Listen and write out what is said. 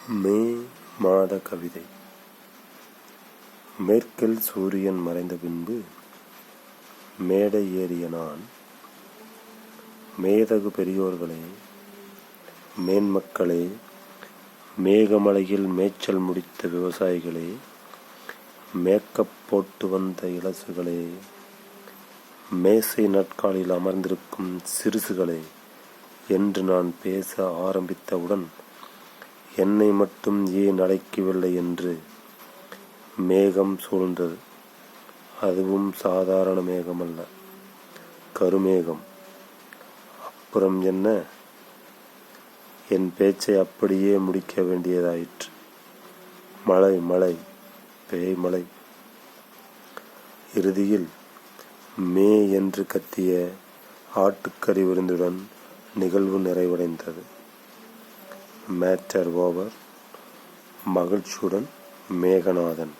மே மாத கவிதை. மேற்கில் சூரியன் மறைந்த பின்பு மேடை ஏறிய நான், மேதகு பெரியோர்களே, மேன்மக்களே, மேகமலையில் மேய்ச்சல் முடித்த விவசாயிகளே, மேக்கப் போட்டு வந்த இளசுகளே, மேசை நாட்காலில் அமர்ந்திருக்கும் சிறுசுகளே என்று நான் பேச ஆரம்பித்தவுடன், என்னை மட்டும் ஏன் அழைக்கவில்லை என்று மேகம் சூழ்ந்தது. அதுவும் சாதாரண மேகமல்ல, கருமேகம். அப்புறம் என்ன? என் பேச்சை அப்படியே முடிக்க வேண்டியதாயிற்று. மழை மழை பேய்மழை. இறுதியில் மே என்று கத்திய ஆட்டுக்கறி விருந்துடன் நிகழ்வு நிறைவடைந்தது. Matter over. மகிழ்ச்சியுடன், மேகநாதன்.